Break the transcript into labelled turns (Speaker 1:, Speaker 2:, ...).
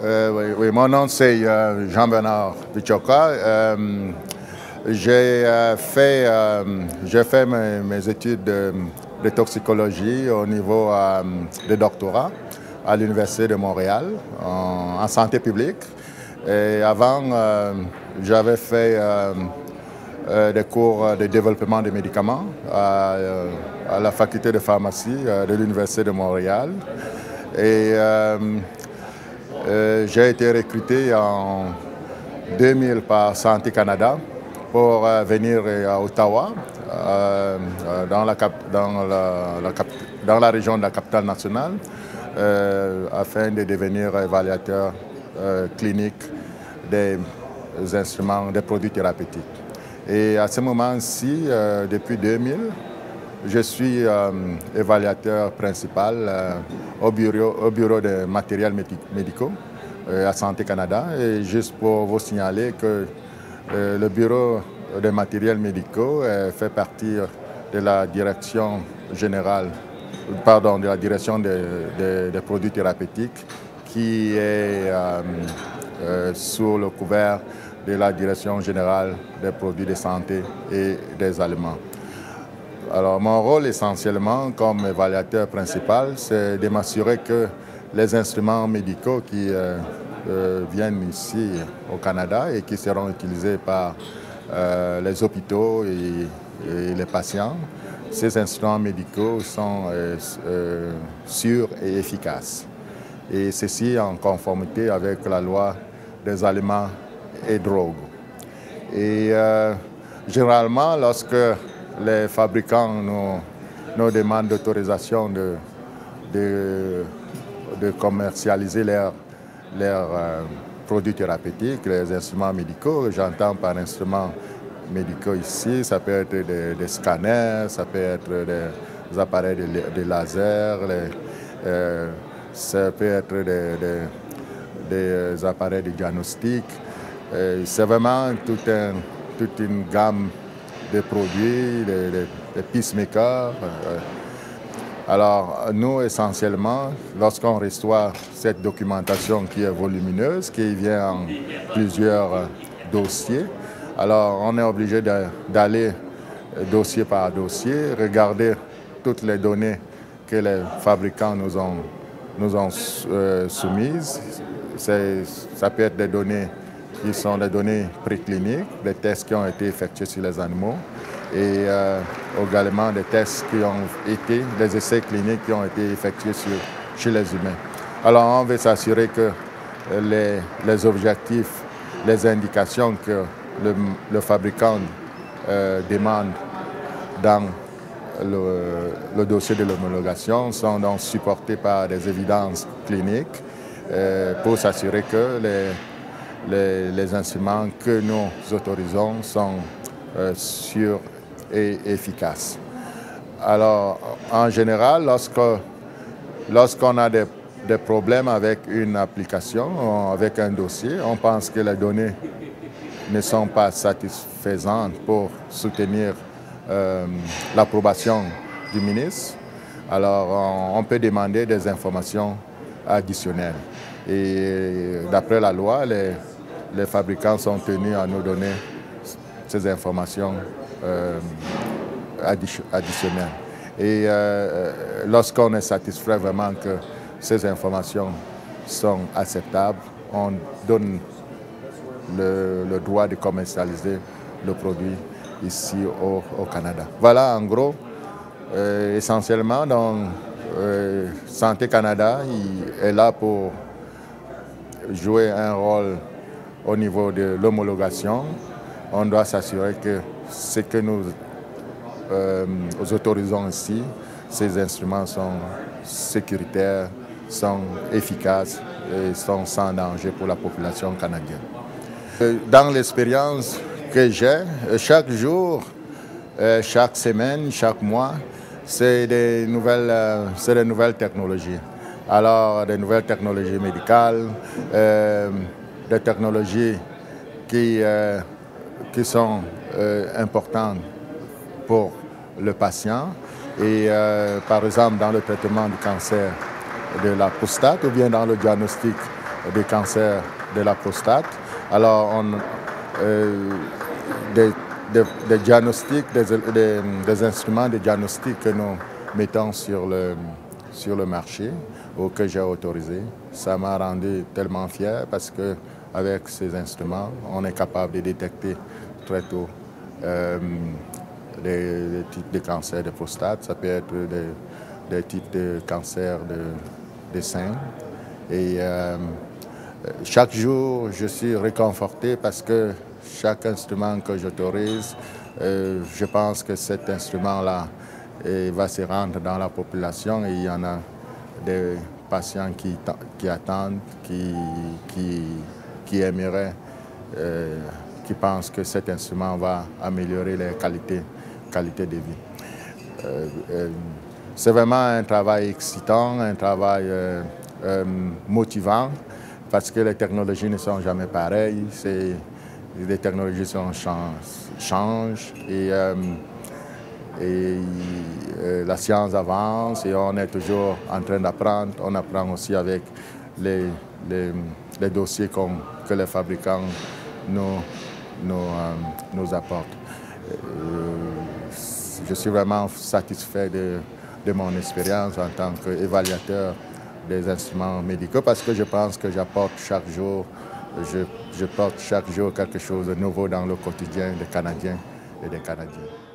Speaker 1: Oui, mon nom c'est Jean-Bernard Bichoka. J'ai fait mes études de toxicologie au niveau de doctorat à l'Université de Montréal en santé publique. Et avant, j'avais fait des cours de développement des médicaments à la faculté de pharmacie de l'Université de Montréal. Et j'ai été recruté en 2000 par Santé Canada pour venir à Ottawa, dans la région de la capitale nationale, afin de devenir évaluateur clinique des instruments, des produits thérapeutiques. Et à ce moment-ci, depuis 2000, je suis évaluateur principal au bureau de matériels médicaux à Santé Canada. Et juste pour vous signaler que le bureau de matériels médicaux fait partie de la direction générale, de la direction des produits thérapeutiques qui est sous le couvert de la direction générale des produits de santé et des aliments. Alors, mon rôle essentiellement comme évaluateur principal, c'est de m'assurer que les instruments médicaux qui viennent ici au Canada et qui seront utilisés par les hôpitaux et les patients, ces instruments médicaux sont sûrs et efficaces. Et ceci en conformité avec la loi des aliments et drogues. Et généralement, lorsque les fabricants nous demandent d'autorisation de commercialiser leurs produits thérapeutiques, les instruments médicaux. J'entends par instruments médicaux ici, ça peut être des scanners, ça peut être des appareils de laser, ça peut être des appareils de diagnostic. C'est vraiment toute une gamme de produits, des pacemakers. Alors, nous, essentiellement, lorsqu'on reçoit cette documentation qui est volumineuse, qui vient en plusieurs dossiers, alors on est obligé d'aller dossier par dossier, regarder toutes les données que les fabricants nous ont soumises. Ça peut être des données qui sont des données précliniques, des tests qui ont été effectués sur les animaux et également des tests qui ont été, des essais cliniques qui ont été effectués chez les humains. Alors on veut s'assurer que les objectifs, les indications que le fabricant demande dans le dossier de l'homologation sont donc supportés par des évidences cliniques pour s'assurer que les instruments que nous autorisons sont sûrs et efficaces. Alors, en général, lorsqu'on a des problèmes avec une application, avec un dossier, on pense que les données ne sont pas satisfaisantes pour soutenir l'approbation du ministre. Alors, on peut demander des informations additionnelles. Et d'après la loi, les fabricants sont tenus à nous donner ces informations additionnelles. Et lorsqu'on est satisfait vraiment que ces informations sont acceptables, on donne le droit de commercialiser le produit ici au Canada. Voilà, en gros, essentiellement, donc, Santé Canada est là pour jouer un rôle au niveau de l'homologation. On doit s'assurer que ce que nous autorisons ici, ces instruments sont sécuritaires, sont efficaces et sont sans danger pour la population canadienne. Dans l'expérience que j'ai, chaque jour, chaque semaine, chaque mois, c'est des nouvelles technologies. Alors, des nouvelles technologies médicales, des technologies qui sont importantes pour le patient. Et par exemple, dans le traitement du cancer de la prostate ou bien dans le diagnostic des cancers de la prostate. Alors, des diagnostics, des instruments de diagnostic que nous mettons sur le marché ou que j'ai autorisé. Ça m'a rendu tellement fier parce qu'avec ces instruments, on est capable de détecter très tôt des types de cancers de prostate. Ça peut être des types de cancers de sein. Et chaque jour, je suis réconforté parce que chaque instrument que j'autorise, je pense que cet instrument-là va se rendre dans la population et il y en a des patients qui attendent, qui aimeraient, qui pensent que cet instrument va améliorer les qualités de vie. C'est vraiment un travail excitant, un travail motivant, parce que les technologies ne sont jamais pareilles, les technologies changent et la science avance et on est toujours en train d'apprendre. On apprend aussi avec les dossiers que les fabricants nous apportent. Je suis vraiment satisfait de mon expérience en tant qu'évaluateur des instruments médicaux parce que je pense que j'apporte chaque jour, je porte chaque jour quelque chose de nouveau dans le quotidien des Canadiens et des Canadiennes.